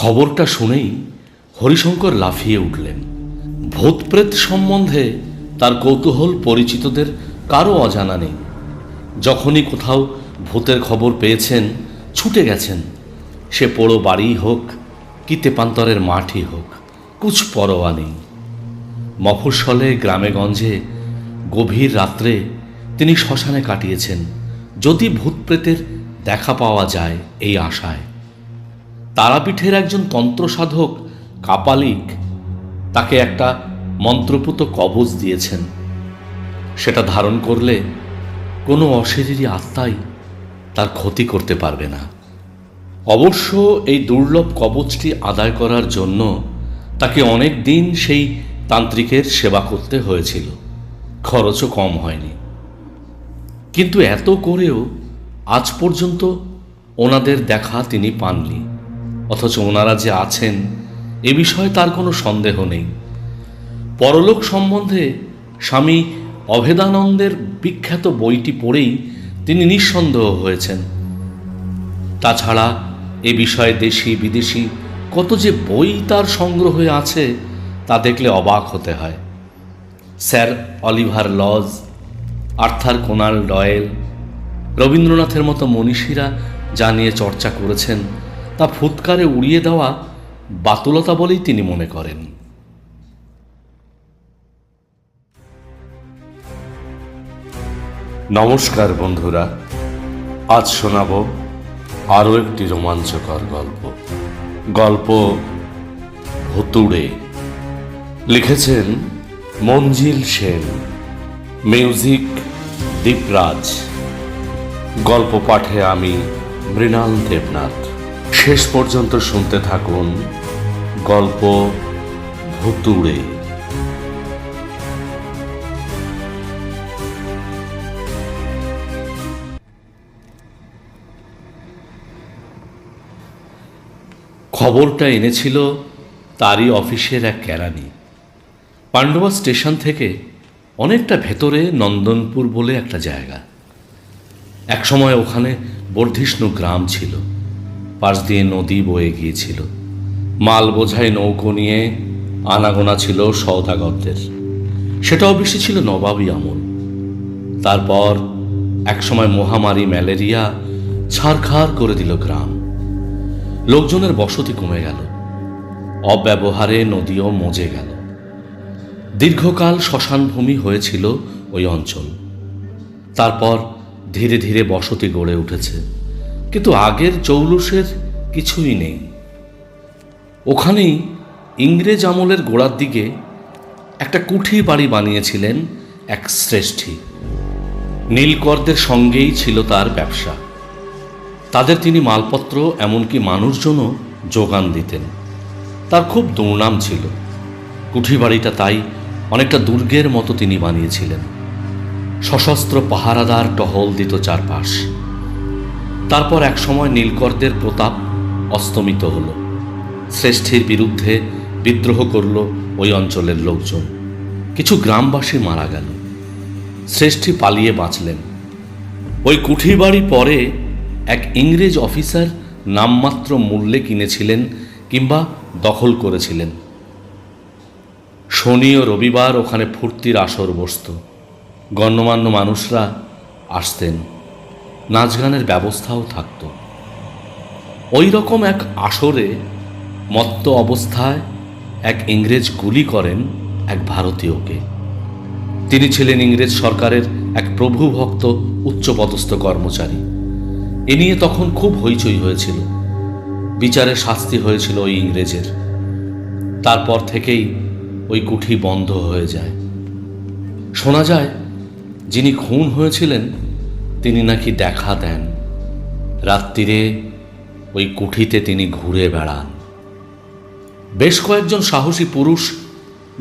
খবরটা শুনেই হরিশঙ্কর লাফিয়ে উঠলেন। ভূতপ্রেত সম্বন্ধে তার কৌতূহল পরিচিতদের কারও অজানা নেই। যখনই কোথাও ভূতের খবর পেয়েছেন ছুটে গেছেন, সে পোড়ো বাড়িই হোক কি তেপান্তরের মাঠই হোক, কুছ পরোয়া নেই। মফস্বলে গ্রামেগঞ্জে গভীর রাত্রে তিনি শ্মশানে কাটিয়েছেন, যদি ভূতপ্রেতের দেখা পাওয়া যায় এই আশায়। তারাপীঠের একজন তন্ত্রসাধক কাপালিক তাকে একটা মন্ত্রপুত কবচ দিয়েছেন। সেটা ধারণ করলে কোনো অশরীরী আত্মাই তার ক্ষতি করতে পারবে না। অবশ্য এই দুর্লভ কবচটি আদায় করার জন্য তাকে অনেক দিন সেই তান্ত্রিকের সেবা করতে হয়েছিল, খরচও কম হয়নি। কিন্তু এত করেও আজ পর্যন্ত ওনাদের দেখা তিনি পাননি, অথচ ওনারা যে আছেন এ বিষয়ে তার কোনো সন্দেহ নেই। পরলোক সম্বন্ধে স্বামী অভেদানন্দের বিখ্যাত বইটি পড়েই তিনি নিঃসন্দেহ হয়েছেন। তাছাড়া এ বিষয়ে দেশি বিদেশি কত যে বই তার সংগ্রহে আছে তা দেখলে অবাক হতে হয়। Sir Oliver Lodge, Arthur Conan Doyle, রবীন্দ্রনাথের মতো মনীষীরা যা নিয়ে চর্চা করেছেন তা ফুৎকারে উড়িয়ে দেওয়া বাতুলতা বলেই তিনি মনে করেন। নমস্কার বন্ধুরা, আজ শোনাব আরও একটি রোমাঞ্চকর গল্প ভুতুড়ে। লিখেছেন মঞ্জিল সেন, মিউজিক দীপরাজ। গল্প পাঠে আমি মৃণাল দেবনাথ। শেষ পর্যন্ত শুনতে থাকুন গল্প ভুতুড়ে। খবরটা এনেছিল তারই অফিসের এক কেরানি। পান্ডবা স্টেশন থেকে অনেকটা ভেতরে নন্দনপুর বলে একটা জায়গা। একসময় ওখানে বর্ধিষ্ণু গ্রাম ছিল, পাশ দিয়ে নদী বয়ে গিয়েছিল। মাল বোঝাই নৌকো নিয়ে আনাগোনা ছিল সওদাগরদের। সেটাও বেশি ছিল নবাবী আমল। তারপর একসময় মহামারী ম্যালেরিয়া ছারখার করে দিল গ্রাম। লোকজনের বসতি কমে গেল, অব্যবহারে নদীও মজে গেল। দীর্ঘকাল শ্মশানভূমি হয়েছিল ওই অঞ্চল। তারপর ধীরে ধীরে বসতি গড়ে উঠেছে, কিন্তু আগের জৌলুসের কিছুই নেই। ওখানেই ইংরেজ আমলের গোড়ার দিকে একটা কুঠি বাড়ি বানিয়েছিলেন এক শ্রেষ্ঠী। নীলকরদের সঙ্গেই ছিল তার ব্যবসা। তাদের তিনি মালপত্র এমনকি মানুষজনও যোগান দিতেন। তার খুব দুর্নাম ছিল। কুঠি বাড়িটা তাই অনেকটা দুর্গের মতো তিনি বানিয়েছিলেন। সশস্ত্র পাহারাদার টহল দিত চারপাশ। তারপর এক সময় নীলকরদের প্রতাপ অস্তমিত হল। শ্রেষ্ঠীর বিরুদ্ধে বিদ্রোহ করল ওই অঞ্চলের লোকজন। কিছু গ্রামবাসী মারা গেল। শ্রেষ্ঠী পালিয়ে বাঁচলেন। ওই কুঠি বাড়ি পরে এক ইংরেজ অফিসার নামমাত্র মূল্যে কিনেছিলেন কিংবা দখল করেছিলেন। শনি ও রবিবার ওখানে ফুর্তির আসর বসত। গণ্যমান্য মানুষরা আসতেন, নাচ গানের ব্যবস্থাও থাকত। ওই রকম এক আসরে মত্ত অবস্থায় এক ইংরেজ গুলি করেন এক ভারতীয়কে। তিনি ছিলেন ইংরেজ সরকারের এক প্রভুভক্ত উচ্চপদস্থ কর্মচারী। এ নিয়ে তখন খুব হইচই হয়েছিল। বিচারে শাস্তি হয়েছিল ওই ইংরেজের। তারপর থেকেই ওই কুঠি বন্ধ হয়ে যায়। শোনা যায় যিনি খুন হয়েছিলেন তিনি নাকি দেখা দেন। রাত্রিরে ওই কুঠিতে তিনি ঘুরে বেড়ান। বেশ কয়েকজন সাহসী পুরুষ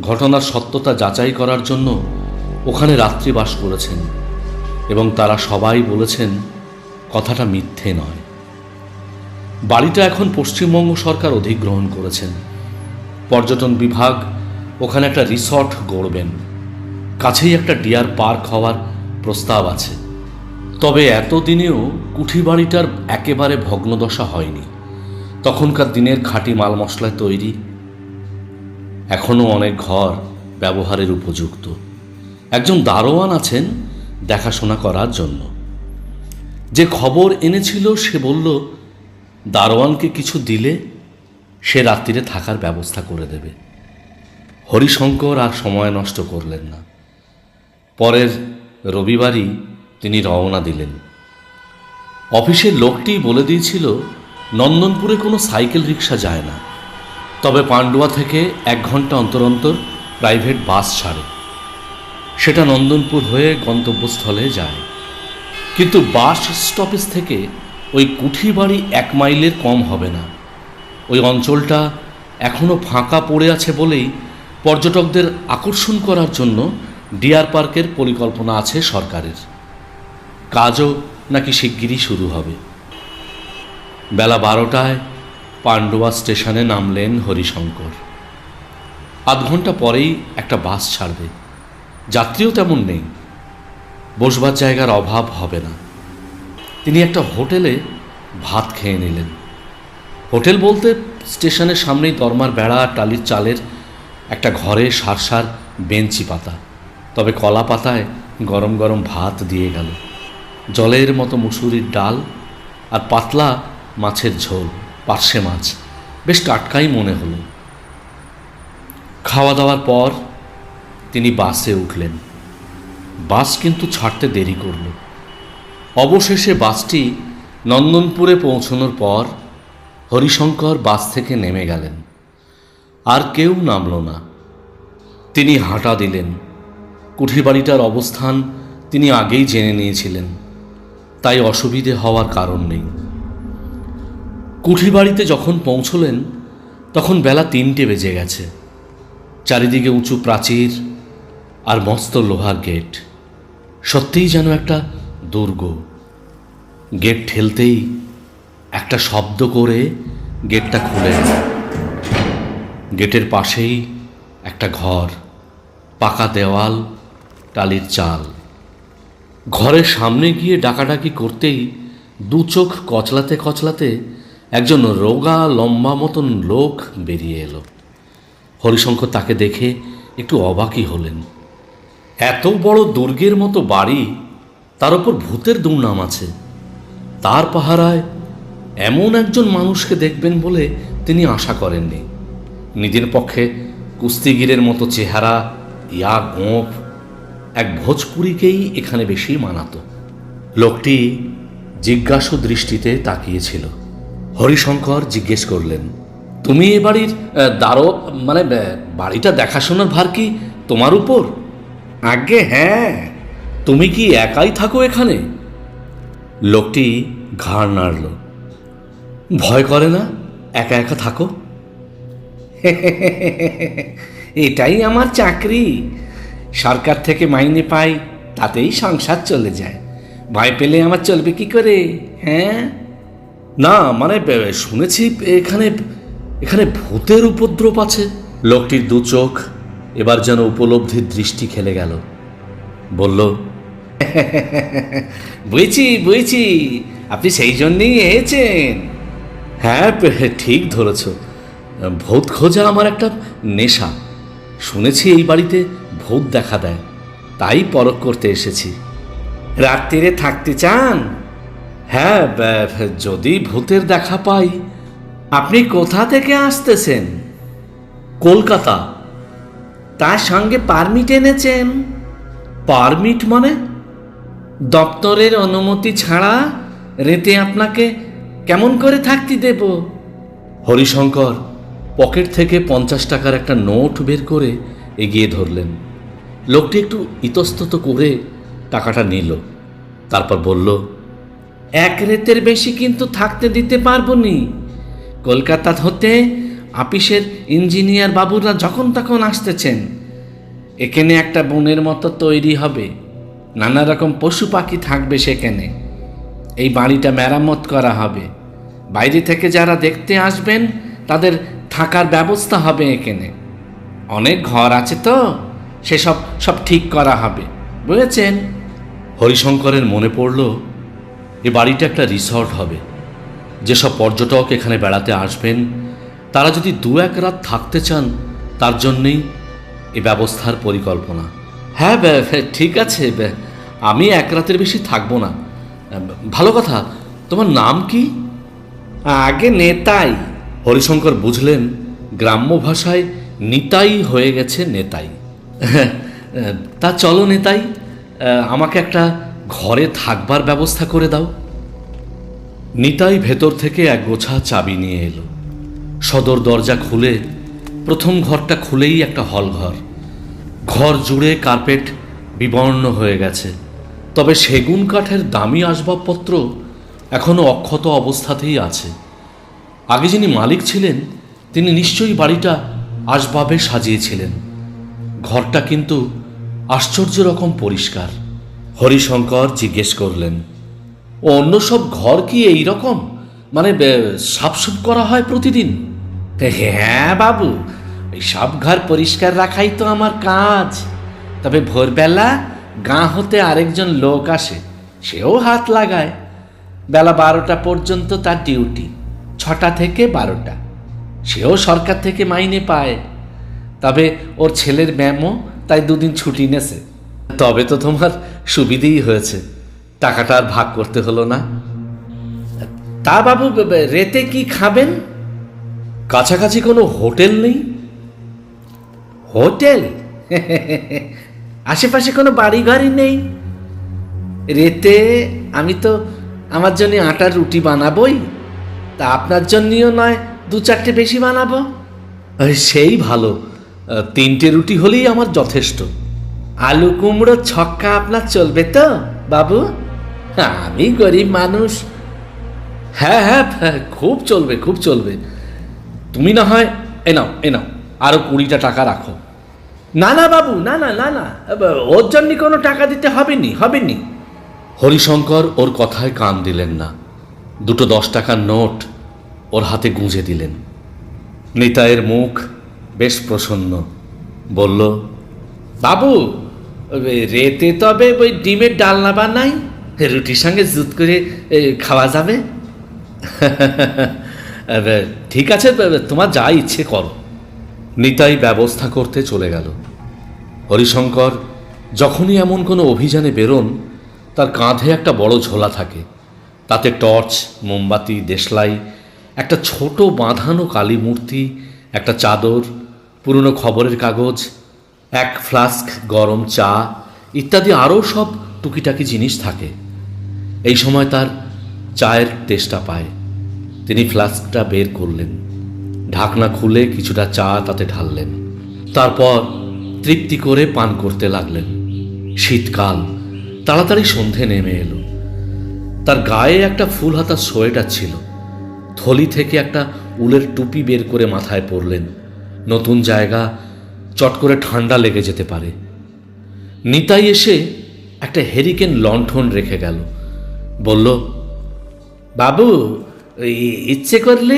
ঘটনার সত্যতা যাচাই করার জন্য ওখানে রাত্রিবাস করেছেন এবং তারা সবাই বলেছেন কথাটা মিথ্যে নয়। বাড়িটা এখন পশ্চিমবঙ্গ সরকার অধিগ্রহণ করেছেন। পর্যটন বিভাগ ওখানে একটা রিসর্ট গড়বেন। কাছেই একটা ডিয়ার পার্ক হওয়ার প্রস্তাব আছে। তবে এতদিনেও কুঠি বাড়িটার একেবারে ভগ্নদশা হয়নি। তখনকার দিনের খাঁটি মাল মশলায় তৈরি। এখনও অনেক ঘর ব্যবহারের উপযুক্ত। একজন দারোয়ান আছেন দেখাশোনা করার জন্য। যে খবর এনেছিল সে বলল দারোয়ানকে কিছু দিলে সে রাত্রিরে থাকার ব্যবস্থা করে দেবে। হরিশঙ্কর আর সময় নষ্ট করলেন না। পরের রবিবারই তিনি রওনা দিলেন। অফিসের লোকটি বলে দিয়েছিল নন্দনপুরে কোনো সাইকেল রিক্সা যায় না, তবে পান্ডুয়া থেকে 1 ঘন্টা অন্তর অন্তর প্রাইভেট বাস ছাড়ে। সেটা নন্দনপুর হয়ে গন্তব্যস্থলে যায়। কিন্তু বাস স্টপেজ থেকে ওই কুঠিবাড়ি 1 মাইলের কম হবে না। ওই অঞ্চলটা এখনও ফাঁকা পড়ে আছে বলেই পর্যটকদের আকর্ষণ করার জন্য ডিয়ার পার্কের পরিকল্পনা আছে সরকারের। কাজও নাকি শিগগিরই শুরু হবে। বেলা 12টায় পান্ডুয়া স্টেশনে নামলেন হরিশঙ্কর। আধ ঘন্টা পরেই একটা বাস ছাড়বে। যাত্রীও তেমন নেই, বসবার জায়গার অভাব হবে না। তিনি একটা হোটেলে ভাত খেয়ে নিলেন। হোটেল বলতে স্টেশনের সামনেই দরমার বেড়া টালির চালের একটা ঘরে সারসার বেঞ্চি পাতা, তবে কলা পাতায় গরম গরম ভাত দিয়ে গেল, জলের মতো মুসুরির ডাল আর পাতলা মাছের ঝোল, পার্শে মাছ, বেশ টাটকাই মনে হলো। খাওয়া দাওয়ার পর তিনি বাসে উঠলেন। বাস কিন্তু ছাড়তে দেরি করল। অবশেষে বাসটি নন্দনপুরে পৌঁছানোর পর হরিশঙ্কর বাস থেকে নেমে গেলেন। আর কেউ নামল না। তিনি হাঁটা দিলেন। কুঠিবাড়িটার অবস্থান তিনি আগেই জেনে নিয়েছিলেন, তাই অসুবিধে হওয়ার কারণ নেই। কুঠিবাড়িতে যখন পৌঁছলেন তখন বেলা 3টে বেজে গেছে। চারিদিকে উঁচু প্রাচীর আর মস্ত লোহার গেট। সত্যিই যেন একটা দুর্গ। গেট ঠেলতেই একটা শব্দ করে গেটটা খুলে গেল। গেটের পাশেই একটা ঘর, পাকা দেওয়াল, টালির চাল। ঘরের সামনে গিয়ে ডাকাডাকি করতেই 2 চোখ কচলাতে কচলাতে একজন রোগা লম্বা মতন লোক বেরিয়ে এলো। হরিশঙ্কর তাকে দেখে একটু অবাকই হলেন। এত বড় দুর্গের মতো বাড়ি, তার উপর ভূতের দুর্নাম আছে। তার পাহারায় এমন একজন মানুষকে দেখবেন বলে তিনি আশা করেননি। নিজের পক্ষে কুস্তিগিরের মতো চেহারা, ইয়া গোঁফ, এক ভোজপুরীকেই এখানে বেশি মানাতো। লোকটি জিজ্ঞাসু দৃষ্টিতে তাকিয়েছিল। হরিশঙ্কর জিজ্ঞেস করলেন, তুমি এ বাড়ির বাড়িটা দেখাশোনার ভার কি তোমার উপর? আজ্ঞে হ্যাঁ। তুমি কি একাই থাকো এখানে? লোকটি ঘাড় নাড়ল। ভয় করে না একা একা থাকো? এটাই আমার চাকরি। সরকার থেকে মাইনে পাই, তাতেই সংসার চলে যায়। ভয় পেলে আমার চলবে কি করে? হ্যাঁ না, শুনেছি এখানে এখানে ভূতের উপদ্রব আছে। লোকটির 2 চোখ এবার যেন উপলব্ধির দৃষ্টি খেলে গেল। বলল, বুঝছি, আপনি সেই জন্যেই এসেছেন। হ্যাঁ ঠিক ধরেছ। ভূত খোঁজা আমার একটা নেশা। শুনেছি এই বাড়িতে ভূত দেখা দেয়, তাই পরখ করতে এসেছি। রাত্রিরে থাকতে চান? হ্যাঁ, যদি ভূতের দেখা পাই। আপনি কোথা থেকে আসতেছেন? কলকাতা। তার সঙ্গে পারমিট এনেছেন? পারমিট মানে? দপ্তরের অনুমতি ছাড়া রেতে আপনাকে কেমন করে থাকতে দেব? হরিশঙ্কর পকেট থেকে 50 টাকার একটা নোট বের করে এগিয়ে ধরলেন। লোকটি একটু ইতস্তত করে টাকাটা নিল, তারপর বলল, 1 রাতের বেশি কিন্তু থাকতে দিতে পারবো নি। কলকাতা হতে অফিসের ইঞ্জিনিয়ার বাবুরা যখন তখন আসতেছেন। এখানে একটা বনের মতো তৈরি হবে, নানা রকম পশু পাখি থাকবে সেখানে। এই বাড়িটা মেরামত করা হবে। বাইরে থেকে যারা দেখতে আসবেন তাদের থাকার ব্যবস্থা হবে এখানে। অনেক ঘর আছে তো, সব ঠিক করা হবে, বুঝেছেন? হরিশঙ্করের মনে পড়ল এ বাড়িটা একটা রিসর্ট হবে। যেসব পর্যটক এখানে বেড়াতে আসবেন তারা যদি 2-1 রাত থাকতে চান, তার জন্যেই এ ব্যবস্থার পরিকল্পনা। হ্যাঁ ঠিক আছে, আমি 1 রাতের বেশি থাকবো না। ভালো কথা, তোমার নাম কি? আগে নেতাই। হরিশঙ্কর বুঝলেন গ্রাম্য ভাষায় নিতাই হয়ে গেছে নেতাই। তা চলো নেতাই, আমাকে একটা ঘরে থাকবার ব্যবস্থা করে দাও। নিতাই ভেতর থেকে এক গোছা চাবি নিয়ে এলো। সদর দরজা খুলে প্রথম ঘরটা খুলেই একটা হল ঘর। ঘর জুড়ে কার্পেট বিবর্ণ হয়ে গেছে, তবে সেগুন কাঠের দামি আসবাবপত্র এখনও অক্ষত অবস্থাতেই আছে। আগে যিনি মালিক ছিলেন তিনি নিশ্চয়ই বাড়িটা আসবাবে সাজিয়েছিলেন। ঘরটা কিন্তু আশ্চর্য রকম পরিষ্কার। হরিশঙ্কর জিজ্ঞেস করলেন, অন্য সব ঘর কি এই রকম, মানে সাফসুফ করা হয় প্রতিদিন? হ্যাঁ বাবু, এই সব ঘর পরিষ্কার রাখাই তো আমার কাজ। তবে ভোরবেলা গাঁ হতে আরেকজন লোক আসে, সেও হাত লাগায়। বেলা 12টা পর্যন্ত তার ডিউটি, 6টা থেকে 12টা। সেও সরকার থেকে মাইনে পায়, তবে ওর ছেলের ম্যামও তাই 2 দিন ছুটি নেছে। তবে তো তোমার সুবিধেই হয়েছে, টাকাটা আর ভাগ করতে হলো না। তা বাবু, রেতে কি খাবেন? কাছাকাছি কোনো হোটেল নেই? হোটেল? আশেপাশে কোনো বাড়িঘরই নেই। রেতে আমি তো আমার জন্য আটার রুটি বানাবোই, তা আপনার জন্যও নয় 2-4টে বেশি বানাবো। সেই ভালো, 3টে রুটি হলেই আমার যথেষ্ট। আলু কুমড়ো ছক্কা আপনার চলবে তো বাবু? আমি গরিব মানুষ। হ্যাঁ হ্যাঁ, খুব চলবে, খুব চলবে। তুমি না হয় এ নাও আরো 20টা টাকা রাখো। না না বাবু, না না না না, ওর জন্য কোনো টাকা দিতে হবেনি। হরিশঙ্কর ওর কথায় কান দিলেন না। 2টো 10 টাকার নোট ওর হাতে গুঁজে দিলেন। নিতাইয়ের মুখ বেশ প্রসন্ন। বলল, বাবু, রেতে তবে ওই ডিমের ডালনা বানাই, রুটির সঙ্গে জুত করে খাওয়া যাবে। ঠিক আছে, তোমার যা ইচ্ছে করো। নিতাই ব্যবস্থা করতে চলে গেল। হরিশঙ্কর যখনই এমন কোনো অভিযানে বেরোন, তার কাঁধে একটা বড় ঝোলা থাকে। তাতে টর্চ, মোমবাতি, দেশলাই, একটা ছোট বাঁধানো কালী মূর্তি, একটা চাদর, পুরনো খবরের কাগজ, 1 ফ্লাস্ক গরম চা ইত্যাদি আরও সব টুকিটাকি জিনিস থাকে। এই সময় তার চায়ের তেষ্টা পায়। তিনি ফ্লাস্কটা বের করলেন, ঢাকনা খুলে কিছুটা চা তাতে ঢাললেন, তারপর তৃপ্তি করে পান করতে লাগলেন। শীতকাল, তাড়াতাড়ি সন্ধে নেমে এলো। তার গায়ে একটা ফুল হাতা সোয়েটার ছিল। থলি থেকে একটা উলের টুপি বের করে মাথায় পরলেন। নতুন জায়গা, চট করে ঠান্ডা লেগে যেতে পারে। নিতাই এসে একটা হেরিকেন লণ্ঠন রেখে গেল। বলল, বাবু, ইচ্ছে করলে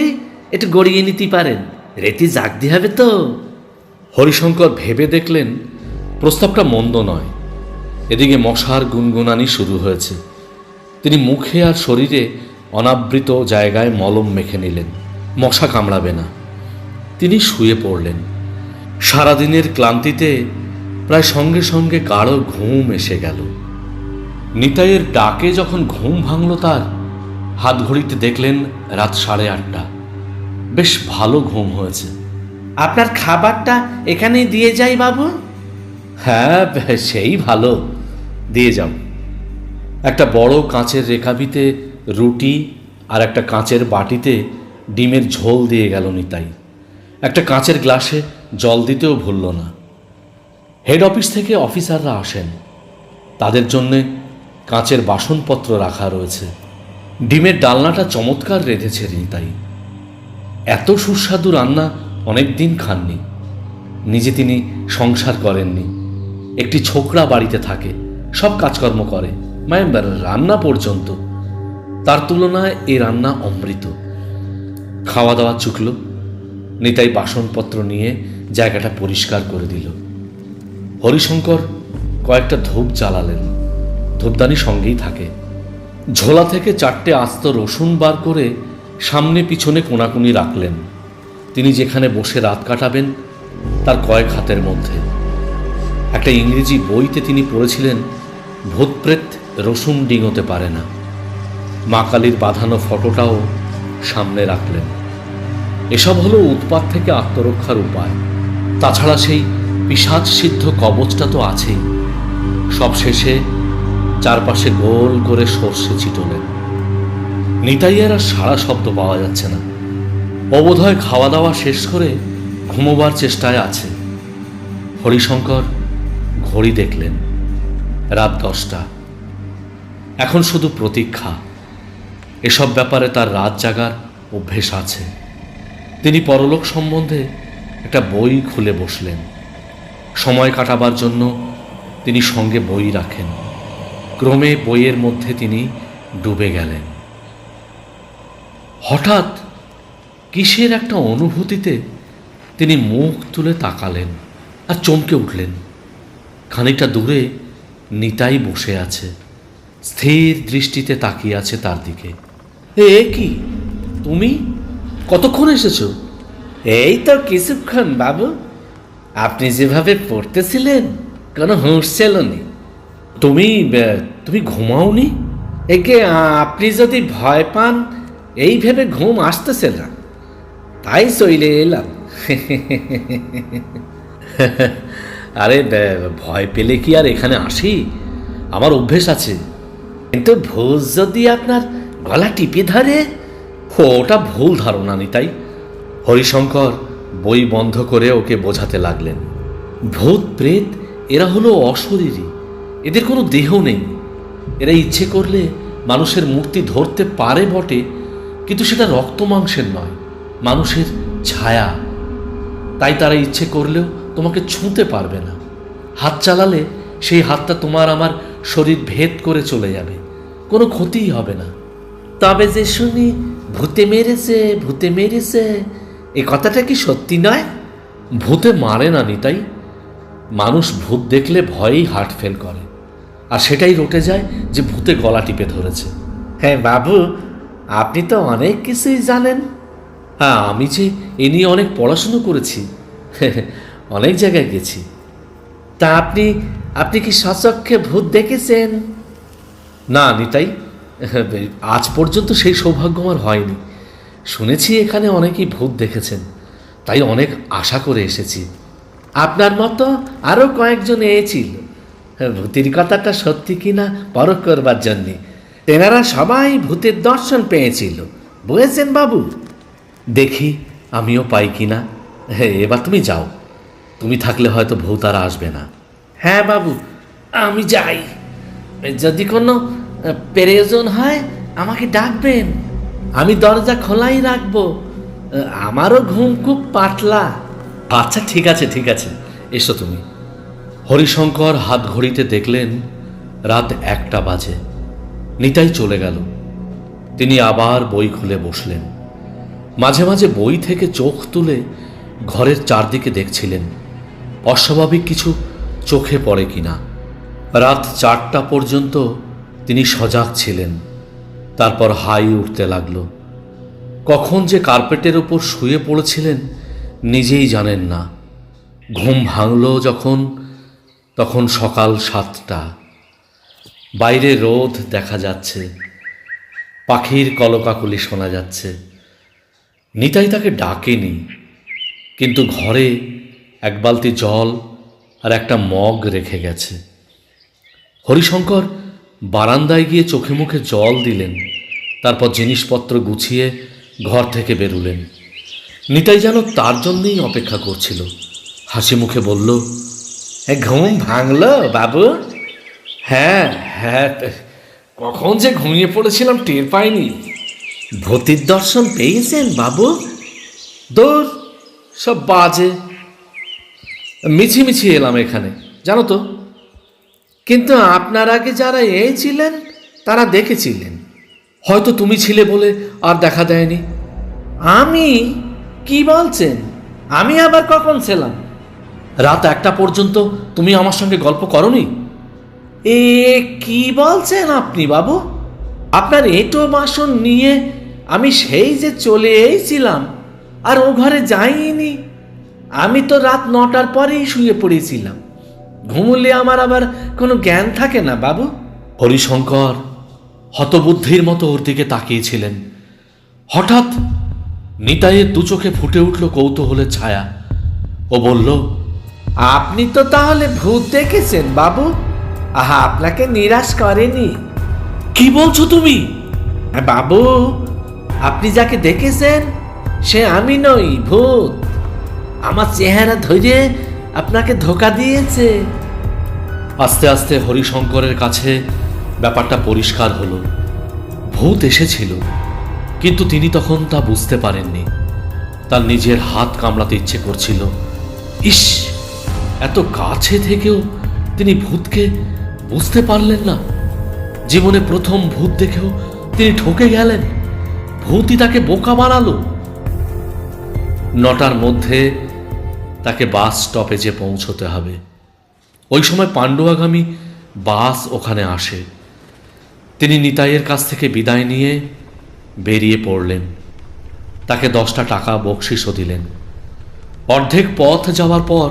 একটু গড়িয়ে নিতে পারেন, রেতি জাগতে হবে তো। হরিশঙ্কর ভেবে দেখলেন প্রস্তাবটা মন্দ নয়। এদিকে মশার গুনগুনানি শুরু হয়েছে। তিনি মুখে আর শরীরে অনাবৃত জায়গায় মলম মেখে নিলেন, মশা কামড়াবে না। তিনি শুয়ে পড়লেন। সারাদিনের ক্লান্তিতে প্রায় সঙ্গে সঙ্গে গাঢ় ঘুম এসে গেল। নিতাইয়ের ডাকে যখন ঘুম ভাঙল তার, হাত ঘড়িতে দেখলেন রাত 8:30। বেশ ভালো ঘুম হয়েছে। আপনার খাবারটা এখানেই দিয়ে যাই বাবু? হ্যাঁ, সেই ভালো, দিয়ে যাও। একটা বড় কাঁচের রেকাবিতে রুটি আর একটা কাঁচের বাটিতে ডিমের ঝোল দিয়ে গেল নিতাই। একটা কাঁচের গ্লাসে জল দিতেও ভুলল না। হেড অফিস থেকে অফিসাররা আসেন, তাদের জন্যে কাঁচের বাসনপত্র রাখা রয়েছে। ডিমের ডালনাটা চমৎকার রেঁধেছে নিতাই। এত সুস্বাদু রান্না অনেক দিন খাননি। নিজে তিনি সংসার করেননি। একটি ছোকরা বাড়িতে থাকে, সব কাজকর্ম করে, মানে রান্না পর্যন্ত। তার তুলনায় এই রান্না অমৃত। খাওয়া দাওয়া চুকলো। নিতাই বাসনপত্র নিয়ে জায়গাটা পরিষ্কার করে দিল। হরিশঙ্কর কয়েকটা ধূপ জ্বালালেন, ধূপদানি সঙ্গেই থাকে। ঝোলা থেকে 4টে আস্ত রসুন বার করে সামনে পিছনে কোনাকুনি রাখলেন। তিনি যেখানে বসে রাত কাটাবেন তার কয়েক হাতের মধ্যে। একটা ইংরেজি বইতে তিনি পড়েছিলেন, ভূতপ্রেত রসুন ডিঙোতে পারে না। মা কালীর বাঁধানো ফটোটাও সামনে রাখলেন। এসব হলো উৎপাত থেকে আত্মরক্ষার উপায়। তাছাড়া সেই পিশাচ সিদ্ধ কবচটা তো আছেই। সব শেষে চারপাশে গোল করে সর্ষে ছিটলেন। নিতাইয়ের আর সারা শব্দ পাওয়া যাচ্ছে না। অবোধয় খাওয়া দাওয়া শেষ করে ঘুমোবার চেষ্টায় আছে। হরিশঙ্কর ঘড়ি দেখলেন, রাত 10টা। এখন শুধু প্রতীক্ষা। এসব ব্যাপারে তার রাত জাগার অভ্যেস আছে। তিনি পরলোক সম্বন্ধে একটা বই খুলে বসলেন। সময় কাটাবার জন্য তিনি সঙ্গে বই রাখেন। ক্রমে বইয়ের মধ্যে তিনি ডুবে গেলেন। হঠাৎ কিসের একটা অনুভূতিতে তিনি মুখ তুলে তাকালেন আর চমকে উঠলেন। খানিকটা দূরে নিতাই বসে আছে, স্থির দৃষ্টিতে তাকিয়ে আছে তার দিকে। এ কি, তুমি কতক্ষণ এসেছো? এই তো কিছুক্ষণ বাবু। আপনি যেভাবে পড়তেছিলেন কোনো হুঁশ ছিল নি। তুমি তুমি ঘুমাওনি? একে আপনি যদি ভয় পান এই ভেবে ঘুম আসতেছে না, তাই চলে এলাম। আরে ভয় পেলে কি আর এখানে আসি? আমার অভ্যেস আছে। কিন্তু ভূত যদি আপনার গলা টিপে ধরে? ওটা ভুল ধারণা নিতাই। হরিশঙ্কর বই বন্ধ করে ওকে বোঝাতে লাগলেন। ভূত প্রেত এরা হলো অশরীরী, এদের কোনো দেহ নেই। এরা ইচ্ছে করলে মানুষের মূর্তি ধরতে পারে বটে, কিন্তু সেটা রক্ত মাংসের নয়, মানুষের ছায়া। তাই তারা ইচ্ছে করলেও তোমাকে ছুঁতে পারবে না। হাত চালালে সেই হাতটা তোমার আমার শরীর ভেদ করে চলে যাবে, কোনো ক্ষতিই হবে না। তবে যে শুনি ভূতে মেরেছে, ভূতে মেরেছে, এ কথাটা কি সত্যি নয়? ভূতে মারে না নিতাই। মানুষ ভূত দেখলে ভয়েই হার্ট ফেল করে, আর সেটাই রটে যায় যে ভূতে গলা টিপে ধরেছে। হ্যাঁ বাবু, আপনি তো অনেক কিছুই জানেন। হ্যাঁ, আমি যে এ নিয়ে অনেক পড়াশুনো করেছি, অনেক জায়গায় গেছি। তা আপনি কি সচক্ষে ভূত দেখেছেন? না নিতাই, আজ পর্যন্ত সেই সৌভাগ্য আমার হয়নি। শুনেছি এখানে অনেকেই ভূত দেখেছেন, তাই অনেক আশা করে এসেছি। আপনার মতো আরও কয়েকজন এসেছিল ভূতের কথাটা সত্যি কিনা পরখ করবার জন্যে। তেনারা সবাই ভূতের দর্শন পেয়েছিল, বুঝেছেন বাবু? দেখি আমিও পাই কিনা। হ্যাঁ, এবার তুমি যাও। তুমি থাকলে হয়তো ভূত আর আসবে না। হ্যাঁ বাবু, আমি যাই। যদি কোনো প্রয়োজন হয় আমাকে ডাকবেন, আমি দরজা খোলাই রাখবো। আমারও ঘুম খুব পাতলা। আচ্ছা, ঠিক আছে ঠিক আছে, এসো তুমি। হরিশঙ্কর হাত ঘড়িতে দেখলেন রাত 1টা বাজে। নিতাই চলে গেল। তিনি আবার বই খুলে বসলেন। মাঝে মাঝে বই থেকে চোখ তুলে ঘরের চারদিকে দেখছিলেন, অস্বাভাবিক কিছু চোখে পড়ে কিনা। রাত 4টা পর্যন্ত তিনি সজাগ ছিলেন। তারপর হাই উঠতে লাগলো। কখন যে কার্পেটের উপর শুয়ে পড়েছিলেন নিজেই জানেন না। ঘুম ভাঙল যখন, তখন সকাল 7টা। বাইরে রোদ দেখা যাচ্ছে, পাখির কলকাকলি শোনা যাচ্ছে। নিতাই তাকে ডাকেনি, কিন্তু ঘরে এক বালতি জল আর একটা মগ রেখে গেছে। হরিশঙ্কর বারান্দায় গিয়ে চোখে মুখে জল দিলেন, তারপর জিনিসপত্র গুছিয়ে ঘর থেকে বেরুলেন। নিতাই যেন তার জন্যেই অপেক্ষা করছিল। হাসি মুখে বলল, ঘুম ভাঙলো বাবু? হ্যাঁ হ্যাঁ, কখন যে ঘুমিয়ে পড়েছিলাম টের পাইনি। ভূতের দর্শন পেয়েছেন বাবু? দূর, সব বাজে। মিছিমিছি এলাম এখানে, জানো তো। কিন্তু আপনার আগে যারা ছিলেন তারা দেখেছিলেন। হয়তো তুমি ছিলে বলে আর দেখা দেয়নি। আমি? কি বলছেন? আমি আবার কখন ছিলাম? রাত 1টা পর্যন্ত তুমি আমার সঙ্গে গল্প করনি? এ কি বলছেন আপনি বাবু? আপনার এঁটো বাসন নিয়ে আমি সেই যে চলে এসেছিলাম আর ও ঘরে যাইনি। আমি তো রাত 9টার পরেই শুয়ে পড়েছিলাম। ঘুমুলে আমার আবার কোনো জ্ঞান থাকে না বাবু। হরিশঙ্কর হতবুদ্ধির মতো ওর দিকে তাকিয়েছিলেন। হঠাৎ নিতাইয়ের দু চোখে ফুটে উঠল কৌতূহলের ছায়া। ও বলল, আপনি তো তাহলে ভূত দেখেছেন বাবু? আহা, আপনাকে নিরাশ করেনি। কি বলছো তুমি? হ্যাঁ বাবু, আপনি যাকে দেখেছেন সে আমি নই, ভূত। আমার চেহারা ধরে আপনাকে ধোকা দিয়েছে। আস্তে আস্তে হরিশঙ্করের কাছে ব্যাপারটা পরিষ্কার হলো। ভূত এসেছিল, কিন্তু তিনি তখন তা বুঝতে পারেননি। তার নিজের হাত কামড়াতে ইচ্ছে করছিল। ইস, এত কাছে থেকেও তিনি ভূতকে বুঝতে পারলেন না। জীবনে প্রথম ভূত দেখেও তিনি ঠকে গেলেন। ভূতই তাকে বোকা বানালো। 9টার মধ্যে তাকে বাস স্টপেজে পৌঁছতে হবে। ওই সময় পাণ্ডুয়াগামী বাস ওখানে আসে। তিনি নিতাইয়ের কাছ থেকে বিদায় নিয়ে বেরিয়ে পড়লেন। তাকে 10টা টাকা বকশিসও দিলেন। অর্ধেক পথ যাওয়ার পর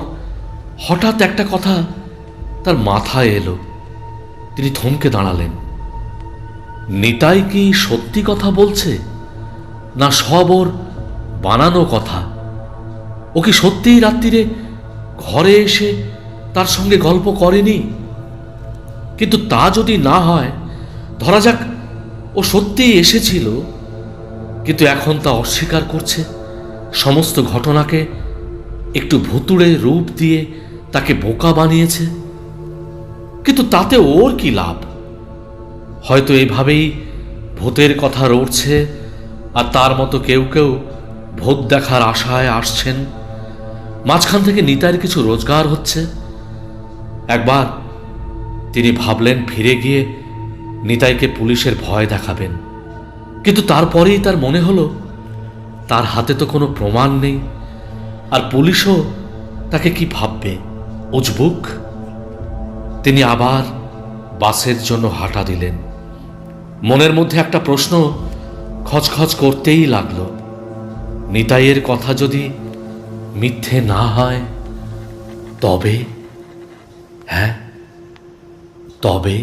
হঠাৎ একটা কথা তার মাথায় এলো। তিনি থমকে দাঁড়ালেন। নিতাই কি সত্যি কথা বলছে, না সব ওর বানানো কথা? ও কি সত্যিই রাত্রিরে ঘরে এসে তার সঙ্গে গল্প করেনি? কিন্তু তা যদি না হয়, ধরা যাক ও সত্যিই এসেছিল, কিন্তু এখন তা অস্বীকার করছে। সমস্ত ঘটনাকে একটু ভুতুড়ে রূপ দিয়ে তাকে বোকা বানিয়েছে। কিন্তু তাতে ওর কি লাভ? হয়তো এইভাবেই ভূতের কথা রটছে, আর তার মতো কেউ কেউ ভূত দেখার আশায় আসছেন। মাঝখান থেকে নিতাইয়ের কিছু রোজগার হচ্ছে। একবার তিনি ভাবলেন ফিরে গিয়ে নিতাইকে পুলিশের ভয় দেখাবেন, কিন্তু তারপরেই তার মনে হলো তার হাতে তো কোনো প্রমাণ নেই, আর পুলিশও তাকে কি ভাববে, উজবুক। তিনি আবার বাসের জন্য হাঁটা দিলেন। মনের মধ্যে একটা প্রশ্ন খচখচ করতেই লাগলো। নিতাইয়ের কথা যদি মিথ্যে না হয়, তবে, হ্যাঁ তবে